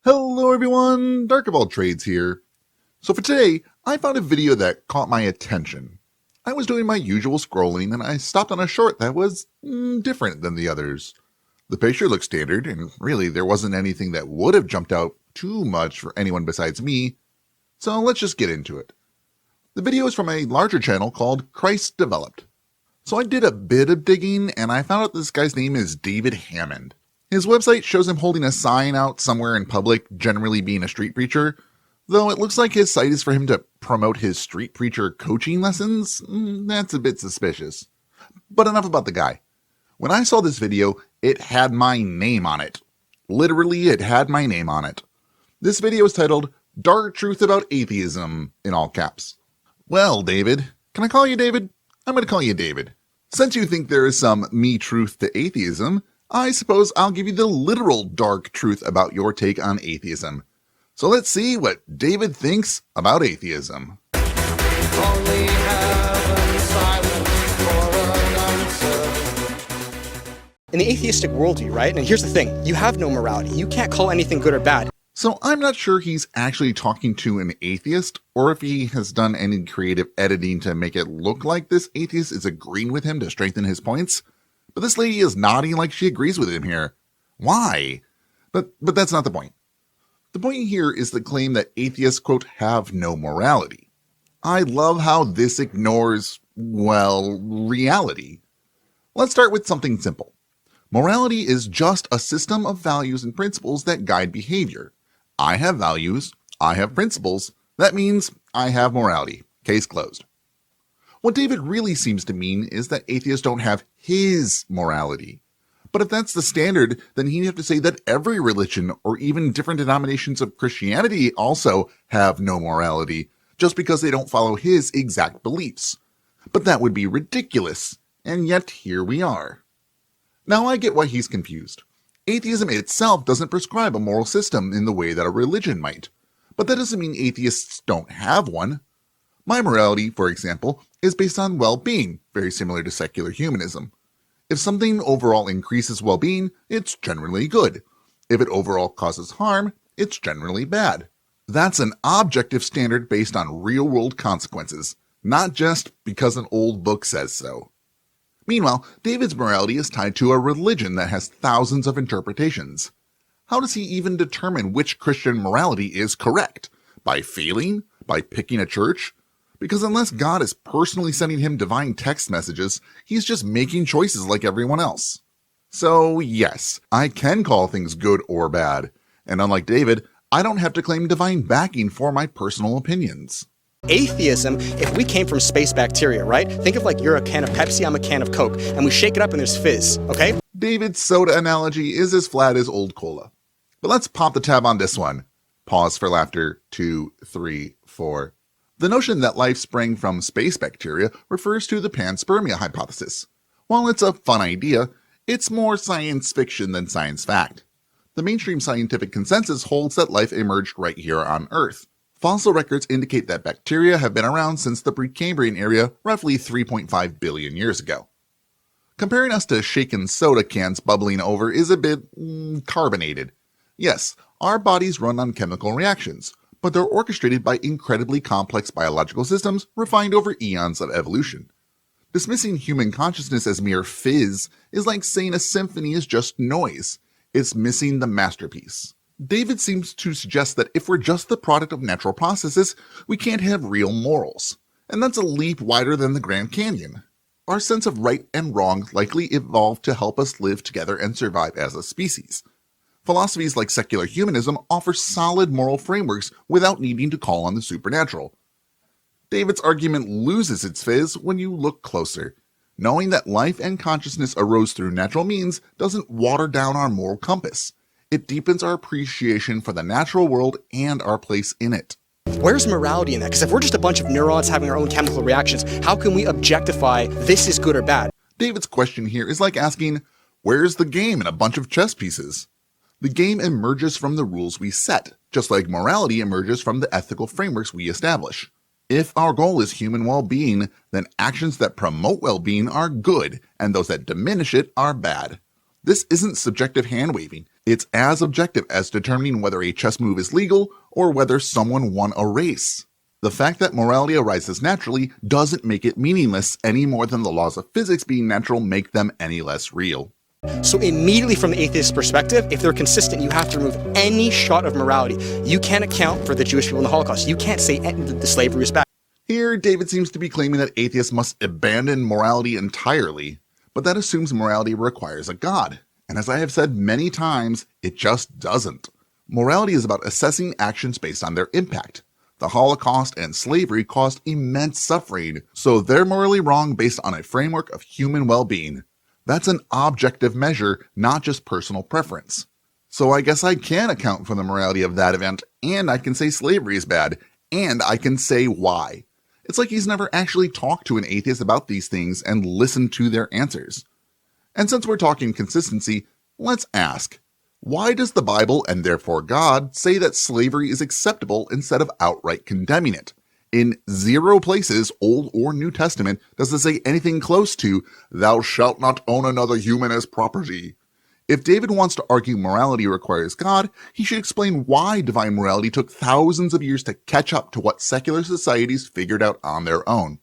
Hello everyone, Dark of All Trades here. So for today, I found a video that caught my attention. I was doing my usual scrolling and I stopped on a short that was different than the others. The picture looked standard and really there wasn't anything that would have jumped out too much for anyone besides me. So let's just get into it. The video is from a larger channel called Christ Developed. So I did a bit of digging and I found out this guy's name is David Hammond. His website shows him holding a sign out somewhere in public, generally being a street preacher, though it looks like his site is for him to promote his street preacher coaching lessons. That's a bit suspicious. But enough about the guy. When I saw this video, it had my name on it. Literally, it had my name on it. This video is titled, Dark Truth About Atheism, in all caps. Well, David, can I call you David? I'm going to call you David. Since you think there is some me truth to atheism, I suppose I'll give you the literal dark truth about your take on atheism. So let's see what David thinks about atheism. Only heaven silent for an answer. In the atheistic worldview, right? And here's the thing, you have no morality. You can't call anything good or bad. So I'm not sure he's actually talking to an atheist, or if he has done any creative editing to make it look like this atheist is agreeing with him to strengthen his points. But this lady is nodding like she agrees with him here. Why? But that's not the point. The point here is the claim that atheists, quote, have no morality. I love how this ignores, well, reality. Let's start with something simple. Morality is just a system of values and principles that guide behavior. I have values, I have principles, that means I have morality. Case closed. What David really seems to mean is that atheists don't have his morality. But if that's the standard, then he'd have to say that every religion or even different denominations of Christianity also have no morality, just because they don't follow his exact beliefs. But that would be ridiculous, and yet here we are. Now I get why he's confused. Atheism itself doesn't prescribe a moral system in the way that a religion might. But that doesn't mean atheists don't have one. My morality, for example, is based on well-being, very similar to secular humanism. If something overall increases well-being, it's generally good. If it overall causes harm, it's generally bad. That's an objective standard based on real-world consequences, not just because an old book says so. Meanwhile, David's morality is tied to a religion that has thousands of interpretations. How does he even determine which Christian morality is correct? By failing? By picking a church? Because unless God is personally sending him divine text messages, he's just making choices like everyone else. So yes, I can call things good or bad, and unlike David, I don't have to claim divine backing for my personal opinions. Atheism, if we came from space bacteria, right? Think of like you're a can of Pepsi, I'm a can of Coke, and we shake it up and there's fizz, okay? David's soda analogy is as flat as old cola. But let's pop the tab on this one. Pause for laughter. 2, 3, 4. The notion that life sprang from space bacteria refers to the panspermia hypothesis. While it's a fun idea, it's more science fiction than science fact. The mainstream scientific consensus holds that life emerged right here on Earth. Fossil records indicate that bacteria have been around since the Precambrian era, roughly 3.5 billion years ago. Comparing us to shaken soda cans bubbling over is a bit carbonated. Yes, our bodies run on chemical reactions, but they're orchestrated by incredibly complex biological systems refined over eons of evolution. Dismissing human consciousness as mere fizz is like saying a symphony is just noise. It's missing the masterpiece. David seems to suggest that if we're just the product of natural processes, we can't have real morals. And that's a leap wider than the Grand Canyon. Our sense of right and wrong likely evolved to help us live together and survive as a species. Philosophies like secular humanism offer solid moral frameworks without needing to call on the supernatural. David's argument loses its fizz when you look closer. Knowing that life and consciousness arose through natural means doesn't water down our moral compass. It deepens our appreciation for the natural world and our place in it. Where's morality in that? Because if we're just a bunch of neurons having our own chemical reactions, how can we objectify this is good or bad? David's question here is like asking, where's the game in a bunch of chess pieces? The game emerges from the rules we set, just like morality emerges from the ethical frameworks we establish. If our goal is human well-being, then actions that promote well-being are good, and those that diminish it are bad. This isn't subjective hand-waving. It's as objective as determining whether a chess move is legal or whether someone won a race. The fact that morality arises naturally doesn't make it meaningless any more than the laws of physics being natural make them any less real. So immediately from the atheist perspective, if they're consistent, you have to remove any shot of morality. You can't account for the Jewish people in the Holocaust. You can't say the slavery is bad. Here, David seems to be claiming that atheists must abandon morality entirely, but that assumes morality requires a God. And as I have said many times, it just doesn't. Morality is about assessing actions based on their impact. The Holocaust and slavery caused immense suffering, so they're morally wrong based on a framework of human well-being. That's an objective measure, not just personal preference. So I guess I can account for the morality of that event, and I can say slavery is bad, and I can say why. It's like he's never actually talked to an atheist about these things and listened to their answers. And since we're talking consistency, let's ask, why does the Bible, and therefore God, say that slavery is acceptable instead of outright condemning it? In 0 places, Old or New Testament, does it say anything close to, "Thou shalt not own another human as property." If David wants to argue morality requires God, he should explain why divine morality took thousands of years to catch up to what secular societies figured out on their own.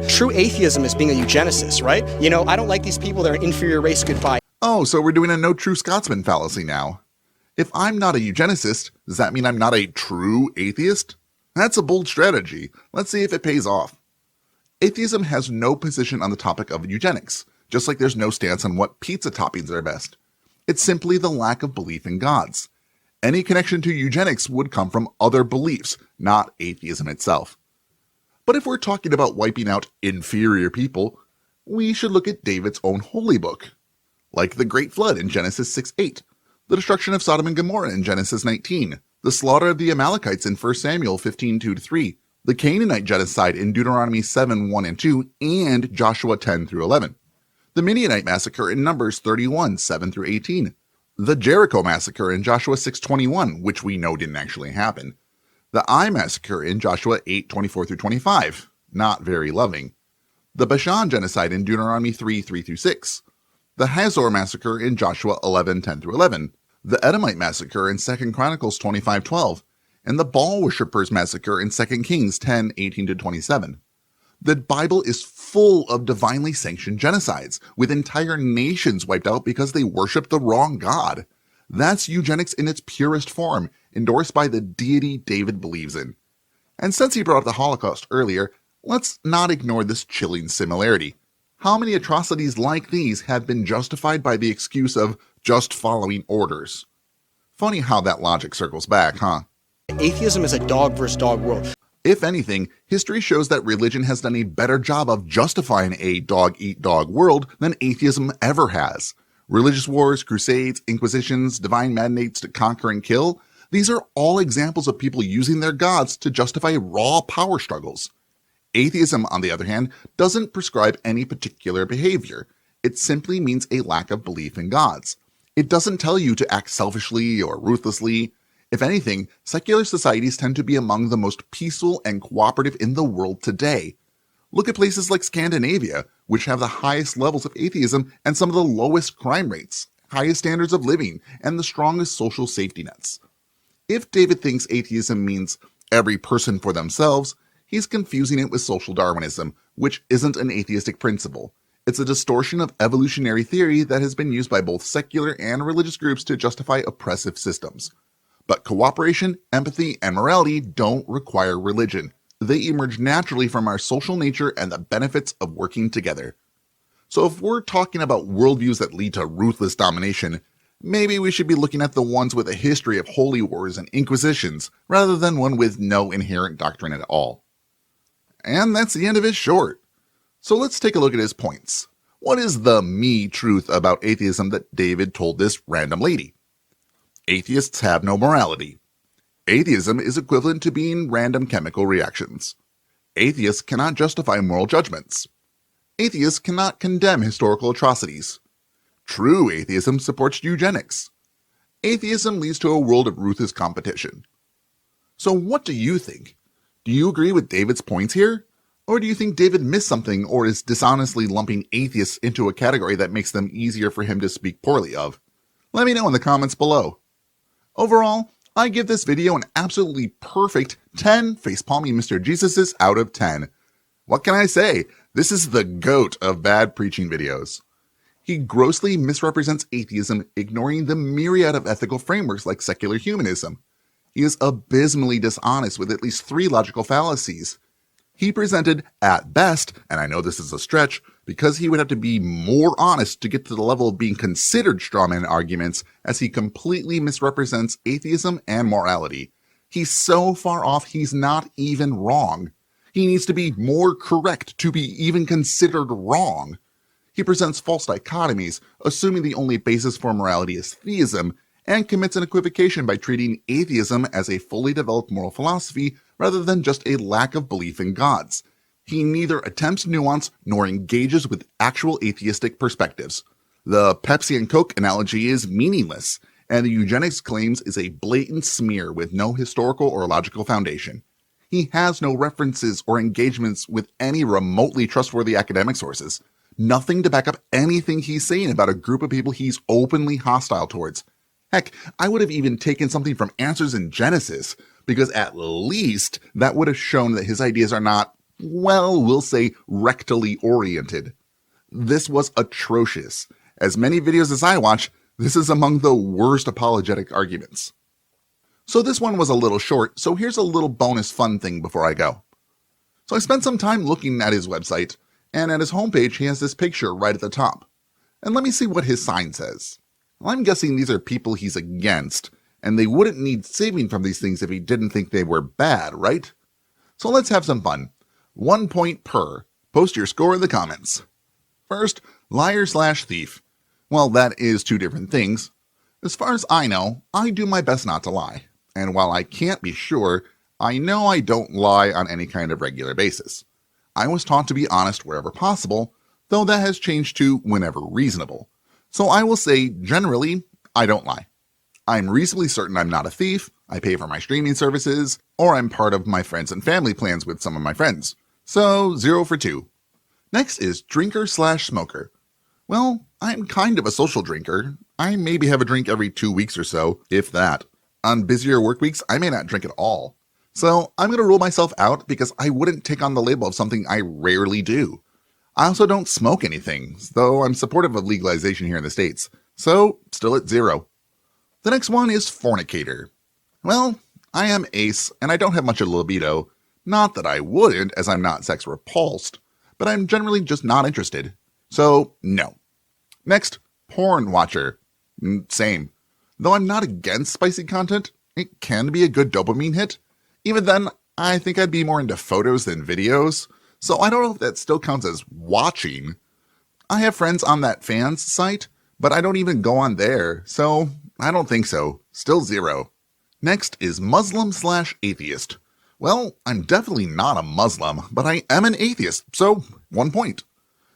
True atheism is being a eugenicist, right? I don't like these people, they're an inferior race, goodbye. Oh, so we're doing a no true Scotsman fallacy now. If I'm not a eugenicist, does that mean I'm not a true atheist? That's a bold strategy. Let's see if it pays off. Atheism has no position on the topic of eugenics, just like there's no stance on what pizza toppings are best. It's simply the lack of belief in gods. Any connection to eugenics would come from other beliefs, not atheism itself. But if we're talking about wiping out inferior people, we should look at David's own holy book. Like the Great Flood in Genesis 6:8, the destruction of Sodom and Gomorrah in Genesis 19, the slaughter of the Amalekites in 1 Samuel 15:2-3, the Canaanite genocide in Deuteronomy 7:1 and 2, and Joshua 10-11, the Midianite massacre in Numbers 31, 7-18, the Jericho massacre in Joshua 6:21, which we know didn't actually happen, the Ai massacre in Joshua 8:24-25, not very loving, the Bashan genocide in Deuteronomy 3:3-6, the Hazor massacre in Joshua 11:10-11, the Edomite massacre in 2 Chronicles 25:12, and the Baal worshippers massacre in 2 Kings 10:18-27. The Bible is full of divinely sanctioned genocides, with entire nations wiped out because they worshiped the wrong God. That's eugenics in its purest form, endorsed by the deity David believes in. And since he brought up the Holocaust earlier, let's not ignore this chilling similarity. How many atrocities like these have been justified by the excuse of just following orders? Funny how that logic circles back, huh? Atheism is a dog versus dog world. If anything, history shows that religion has done a better job of justifying a dog-eat-dog world than atheism ever has. Religious wars, crusades, inquisitions, divine mandates to conquer and kill, these are all examples of people using their gods to justify raw power struggles. Atheism, on the other hand, doesn't prescribe any particular behavior. It simply means a lack of belief in gods. It doesn't tell you to act selfishly or ruthlessly. If anything, secular societies tend to be among the most peaceful and cooperative in the world today. Look at places like Scandinavia, which have the highest levels of atheism and some of the lowest crime rates, highest standards of living, and the strongest social safety nets. If David thinks atheism means every person for themselves, he's confusing it with social Darwinism, which isn't an atheistic principle. It's a distortion of evolutionary theory that has been used by both secular and religious groups to justify oppressive systems. But cooperation, empathy, and morality don't require religion. They emerge naturally from our social nature and the benefits of working together. So if we're talking about worldviews that lead to ruthless domination, maybe we should be looking at the ones with a history of holy wars and inquisitions, rather than one with no inherent doctrine at all. And that's the end of his short. So let's take a look at his points. What is the me truth about atheism that David told this random lady? Atheists have no morality. Atheism is equivalent to being random chemical reactions. Atheists cannot justify moral judgments. Atheists cannot condemn historical atrocities. True atheism supports eugenics. Atheism leads to a world of ruthless competition. So what do you think? Do you agree with David's points here? Or do you think David missed something or is dishonestly lumping atheists into a category that makes them easier for him to speak poorly of? Let me know in the comments below. Overall, I give this video an absolutely perfect 10 facepalming Mr. Jesuses out of 10. What can I say? This is the GOAT of bad preaching videos. He grossly misrepresents atheism, ignoring the myriad of ethical frameworks like secular humanism. He is abysmally dishonest with at least 3 logical fallacies. He presented, at best, and I know this is a stretch, because he would have to be more honest to get to the level of being considered strawman arguments, as he completely misrepresents atheism and morality. He's so far off he's not even wrong. He needs to be more correct to be even considered wrong. He presents false dichotomies, assuming the only basis for morality is theism, and commits an equivocation by treating atheism as a fully developed moral philosophy rather than just a lack of belief in gods. He neither attempts nuance nor engages with actual atheistic perspectives. The Pepsi and Coke analogy is meaningless, and the eugenics claims is a blatant smear with no historical or logical foundation. He has no references or engagements with any remotely trustworthy academic sources. Nothing to back up anything he's saying about a group of people he's openly hostile towards. Heck, I would have even taken something from Answers in Genesis, because at least that would have shown that his ideas are not, well, we'll say rectally oriented. This was atrocious. As many videos as I watch, this is among the worst apologetic arguments. So this one was a little short, so here's a little bonus fun thing before I go. So I spent some time looking at his website, and at his homepage he has this picture right at the top. And let me see what his sign says. Well, I'm guessing these are people he's against, and they wouldn't need saving from these things if he didn't think they were bad, right? So let's have some fun. 1 point per. Post your score in the comments. First, liar/thief. Well, that is 2 different things. As far as I know, I do my best not to lie. And while I can't be sure, I know I don't lie on any kind of regular basis. I was taught to be honest wherever possible, though that has changed to whenever reasonable. So I will say, generally, I don't lie. I'm reasonably certain I'm not a thief, I pay for my streaming services, or I'm part of my friends and family plans with some of my friends. So 0 for 2. Next is drinker/smoker. Well, I'm kind of a social drinker. I maybe have a drink every 2 weeks or so, if that. On busier work weeks, I may not drink at all. So I'm going to rule myself out because I wouldn't take on the label of something I rarely do. I also don't smoke anything, though I'm supportive of legalization here in the States. So still at 0. The next one is fornicator. Well, I am ace, and I don't have much of a libido. Not that I wouldn't, as I'm not sex repulsed, but I'm generally just not interested. So, no. Next, porn watcher. Same. Though I'm not against spicy content, it can be a good dopamine hit. Even then, I think I'd be more into photos than videos, so I don't know if that still counts as watching. I have friends on that fans site, but I don't even go on there, so I don't think so. Still 0. Next is Muslim/atheist. Well, I'm definitely not a Muslim, but I am an atheist, so 1 point.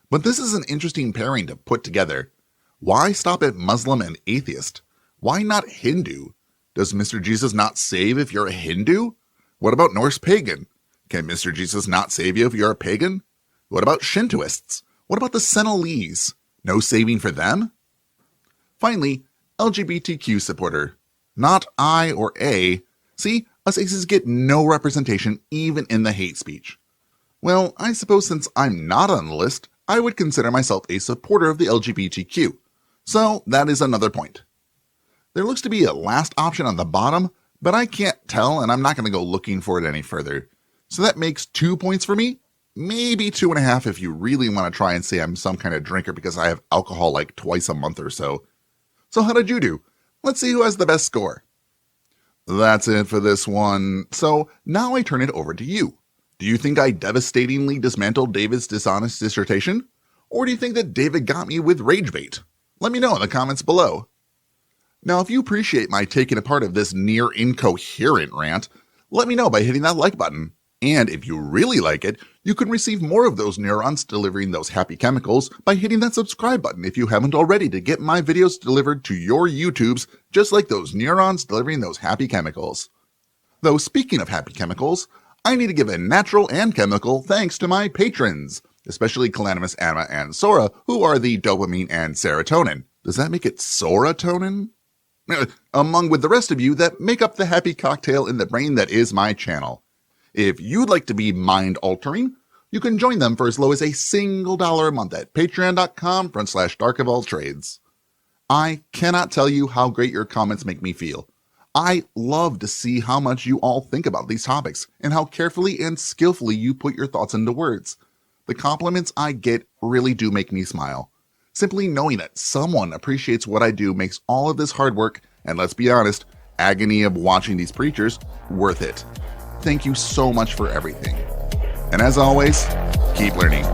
But this is an interesting pairing to put together. Why stop at Muslim and atheist? Why not Hindu? Does Mr. Jesus not save if you're a Hindu? What about Norse pagan? Can Mr. Jesus not save you if you're a pagan? What about Shintoists? What about the Sentinelese? No saving for them? Finally, LGBTQ supporter. Not I or A. See, us aces get no representation even in the hate speech. Well, I suppose since I'm not on the list, I would consider myself a supporter of the LGBTQ. So that is another point. There looks to be a last option on the bottom, but I can't tell and I'm not going to go looking for it any further. So that makes 2 points for me, maybe 2.5 if you really want to try and say I'm some kind of drinker because I have alcohol like twice a month or so. So how did you do? Let's see who has the best score. That's it for this one. So now I turn it over to you. Do you think I devastatingly dismantled David's dishonest dissertation? Or do you think that David got me with rage bait? Let me know in the comments below. Now, if you appreciate my taking apart of this near incoherent rant, let me know by hitting that like button. And if you really like it, you can receive more of those neurons delivering those happy chemicals by hitting that subscribe button if you haven't already to get my videos delivered to your YouTubes just like those neurons delivering those happy chemicals. Though speaking of happy chemicals, I need to give a natural and chemical thanks to my patrons, especially Calanimus, Anna, and Sora, who are the dopamine and serotonin. Does that make it Soratonin? among with the rest of you that make up the happy cocktail in the brain that is my channel. If you'd like to be mind-altering, you can join them for as low as a single $1 a month at patreon.com/darkofalltrades. I cannot tell you how great your comments make me feel. I love to see how much you all think about these topics and how carefully and skillfully you put your thoughts into words. The compliments I get really do make me smile. Simply knowing that someone appreciates what I do makes all of this hard work, and let's be honest, agony of watching these preachers, worth it. Thank you so much for everything. And as always, keep learning.